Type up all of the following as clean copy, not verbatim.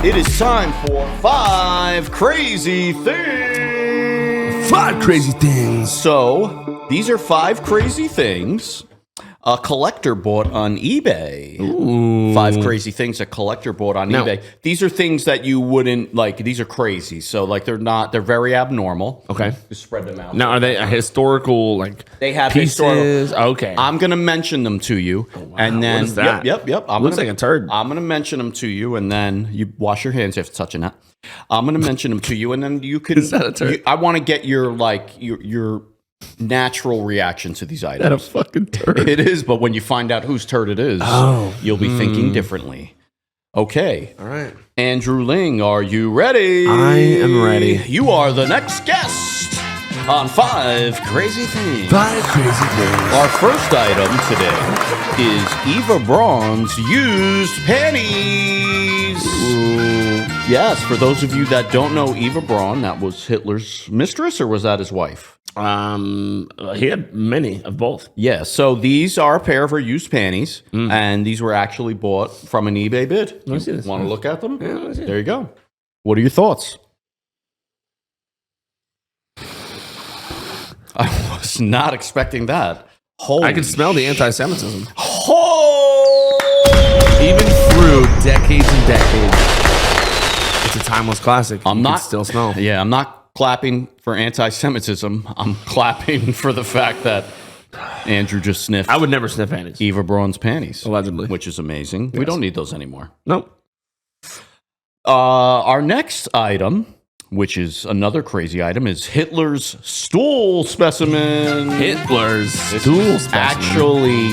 It is time for 5 crazy things. 5 crazy things. So, these are 5 crazy things a collector bought on eBay. Ooh. 5 crazy things a collector bought on eBay. These are things that you wouldn't like. These are crazy. So, like, they're very abnormal. Okay. Just spread them out. Now, are they a historical, like, They have pieces? historical. Okay. I'm going to mention them to you. Wow. And then, What is that? Yep. Looks like a turd. I'm going to mention them to you, and then you wash your hands after touching that. I'm going to mention them to you, and then you can. Is that a turd? I want to get your natural reaction to these items. That a fucking turd. It is, but when you find out whose turd it is, you'll be thinking differently. Okay. All right. Andrew Ling, are you ready? I am ready. You are the next guest on 5 Crazy Things. 5 crazy things. Our first item today is Eva Braun's used panties. Ooh. Yes, for those of you that don't know Eva Braun, that was Hitler's mistress, or was that his wife? He had many of both. Yeah, so these are a pair of her used panties, and these were actually bought from an eBay bid. Let me see this. Want to look at them? Yeah, let me see. There you go. What are your thoughts? I was not expecting that. Holy I could smell the anti-Semitism. Even Even through decades and decades. It's a timeless classic. I'm You can not still smell. Yeah, I'm not clapping for anti-Semitism. I'm clapping for the fact that Andrew just sniffed I would never sniff panties. Eva Braun's panties. Allegedly. Which is amazing. We don't need those anymore. Nope. Our next item, which is another crazy item, is Hitler's stool specimen. Hitler's This stool is specimen. actually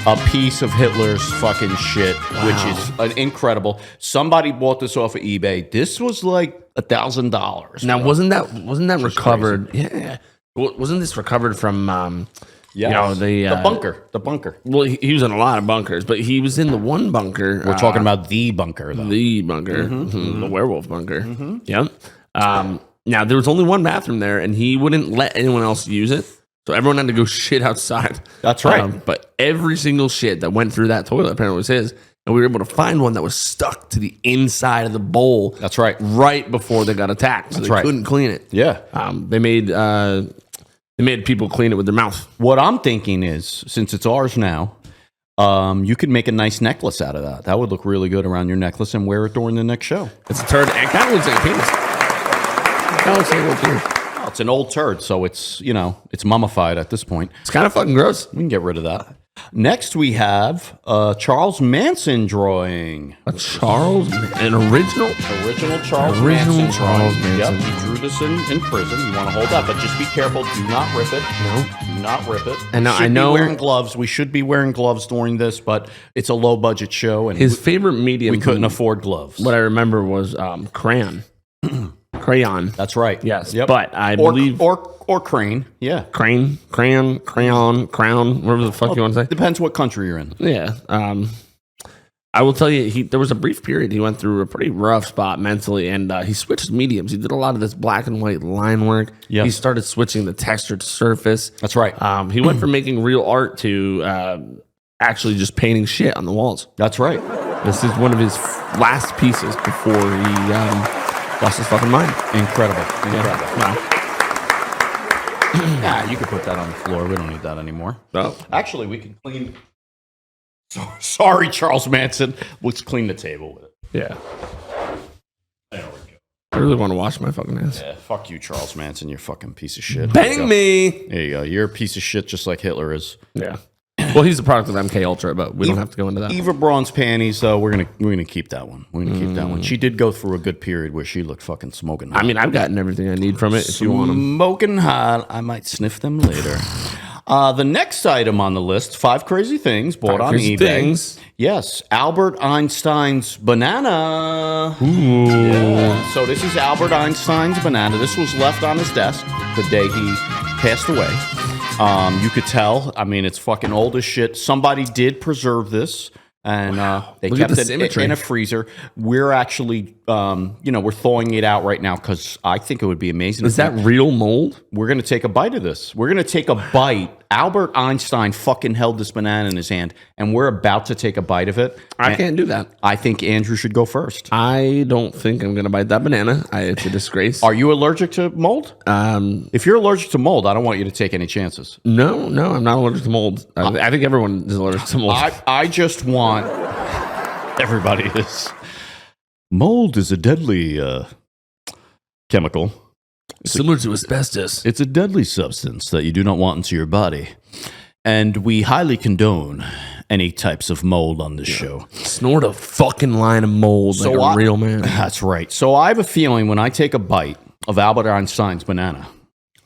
a piece of Hitler's fucking shit, which is incredible. Somebody bought this off of eBay. This was like $1,000. Now, wasn't that recovered? Yeah. Wasn't this recovered from Yeah, the bunker. The bunker. Well, he was in a lot of bunkers, but he was in the one bunker. We're talking about the bunker, though. The bunker, the werewolf bunker. Yep. Now there was only one bathroom there, and he wouldn't let anyone else use it, so everyone had to go shit outside. That's right. But every single shit that went through that toilet apparently was his, and we were able to find one that was stuck to the inside of the bowl. That's right. Right before they got attacked, so That's they right. couldn't clean it. Yeah. They made people clean it with their mouth. What I'm thinking is, since it's ours now, you could make a nice necklace out of that. That would look really good around your necklace and wear it during the next show. It's a turd. It kind of looks like a penis. It kind of looks like a little penis. Well, it's an old turd, so it's mummified at this point. It's kind of fucking gross. We can get rid of that. Next, we have a Charles Manson drawing. An original? Original Charles Original Manson Charles drawing. Manson. Yep, he drew this in prison. You want to hold that, but just be careful. Do not rip it. No. Do not rip it. And now Should I know- be wearing gloves. We should be wearing gloves during this, but it's a low budget show, and His favorite medium. we couldn't afford gloves. What I remember was crayon. Crayon. That's right. Yes. Yep. But I believe or crane. Yeah. crayon, crown, whatever the fuck you want to say. Depends what country you're in. Yeah. I will tell you, there was a brief period he went through a pretty rough spot mentally, and he switched mediums. He did a lot of this black and white line work. Yes. He started switching the texture to surface. That's right. He went from making real art to actually just painting shit on the walls. That's right. This is one of his last pieces before he lost his fucking mind. Incredible. Wow. Yeah, you could put that on the floor. We don't need that anymore. Oh. Actually, we can clean. Sorry, Charles Manson. Let's clean the table with it. Yeah. There we go. I really want to wash my fucking ass. Yeah, fuck you, Charles Manson. You're a fucking piece of shit. There you Bang go. me! There you go. You're a piece of shit just like Hitler is. Yeah. Well, he's a product of MK Ultra, but we don't have to go into that. Eva Braun's panties, though, we're gonna keep that one. We're gonna keep that one. She did go through a good period where she looked fucking smoking hot. I mean, I've gotten everything I need from it if you want them. Smoking hot. I might sniff them later. The next item on the list, 5 crazy things bought on Crazy eBay. things. Yes, Albert Einstein's banana. Ooh. Yeah. So this is Albert Einstein's banana. This was left on his desk the day he passed away. You could tell. I mean, it's fucking old as shit. Somebody did preserve this, and they Look at kept the it symmetry. in a freezer. We're actually, we're thawing it out right now because I think it would be amazing. Is that real mold? We're going to take a bite of this. We're going to take a bite Albert Einstein fucking held this banana in his hand, and we're about to take a bite of it. I can't do that. I think Andrew should go first. I don't think I'm going to bite that banana. It's a disgrace. Are you allergic to mold? If you're allergic to mold, I don't want you to take any chances. No, I'm not allergic to mold. I think everyone is allergic to mold. I just want everybody is. Mold is a deadly chemical. Similar to asbestos. It's a deadly substance that you do not want into your body. And we highly condone any types of mold on this show. Snort a fucking line of mold like a real man. That's right. So I have a feeling when I take a bite of Albert Einstein's banana,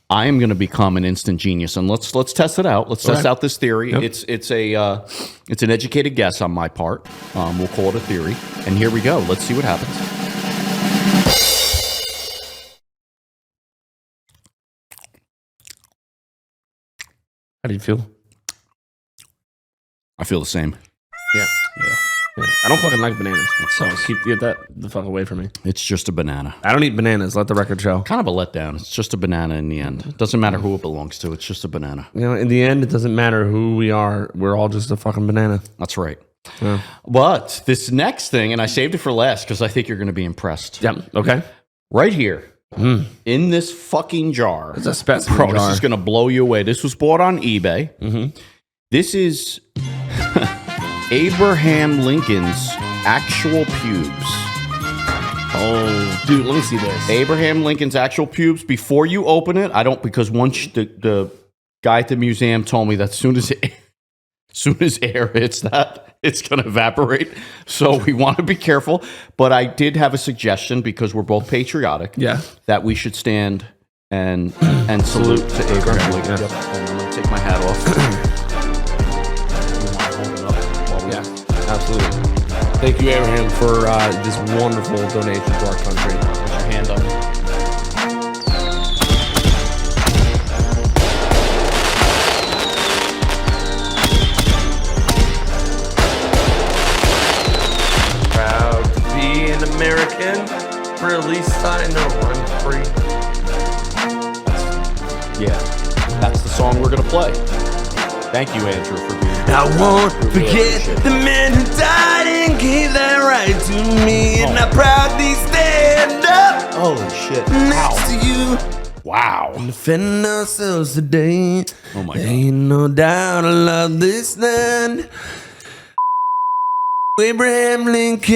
I am going to become an instant genius. And let's test it out. Let's test out this theory. Yep. It's an educated guess on my part. We'll call it a theory. And here we go. Let's see what happens. How do you feel? I feel the same. Yeah. I don't fucking like bananas. So get that the fuck away from me. It's just a banana. I don't eat bananas. Let the record show. Kind of a letdown. It's just a banana in the end. It doesn't matter who it belongs to. It's just a banana. You know, in the end, it doesn't matter who we are. We're all just a fucking banana. That's right. Yeah. But this next thing, and I saved it for last because I think you're going to be impressed. Yep. Okay. Right here. In this fucking jar. It's a specimen jar. This is going to blow you away. This was bought on eBay. This is Abraham Lincoln's actual pubes. Oh, dude, let me see this. Abraham Lincoln's actual pubes. Before you open it, I don't, because once the guy at the museum told me that as soon as air hits that, it's going to evaporate. So we want to be careful. But I did have a suggestion, because we're both patriotic, that we should stand and salute to Abraham Lincoln. Yep. And I'm going to take my hat off. Absolutely. Thank you, Abraham, for this wonderful donation to our country. Put your hand up. Proud to be an American, for at least I know I'm free. Yeah, that's the song we're going to play. Thank you, Andrew, for being here. I won't forget the man who died and gave that right to me, and I proudly stand up Holy shit. next to you. Wow. And defend ourselves today. Oh, my There God. ain't no doubt I love this land. Abraham Lincoln.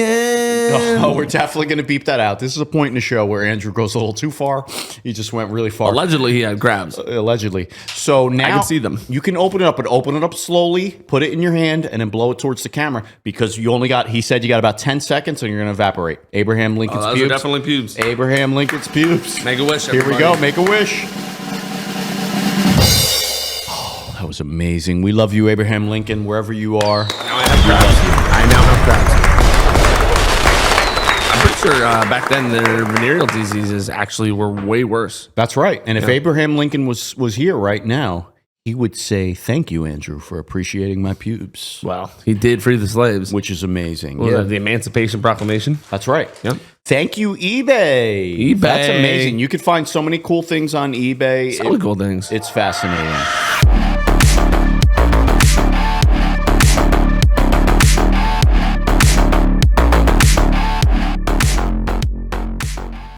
Oh, we're definitely going to beep that out. This is a point in the show where Andrew goes a little too far. He just went really far. Allegedly, he had grabs. Allegedly. So now I can see them. You can open it up, but open it up slowly, put it in your hand, and then blow it towards the camera, because you only got, he said you got about 10 seconds and you're going to evaporate. Abraham Lincoln's Those pubes. are definitely pubes. Abraham Lincoln's pubes. Make a wish, Here we everybody. go. Make a wish. Oh, that was amazing. We love you, Abraham Lincoln, wherever you are. Now I have grabs. I now have grabs. I'm pretty sure back then their venereal diseases actually were way worse. That's right. And if Abraham Lincoln was here right now, he would say, "Thank you, Andrew, for appreciating my pubes." Well, he did free the slaves. Which is amazing. What was that, the Emancipation Proclamation? That's right. Yep. Thank you, eBay. eBay. That's amazing. You could find so many cool things on eBay. So many cool things. It's fascinating.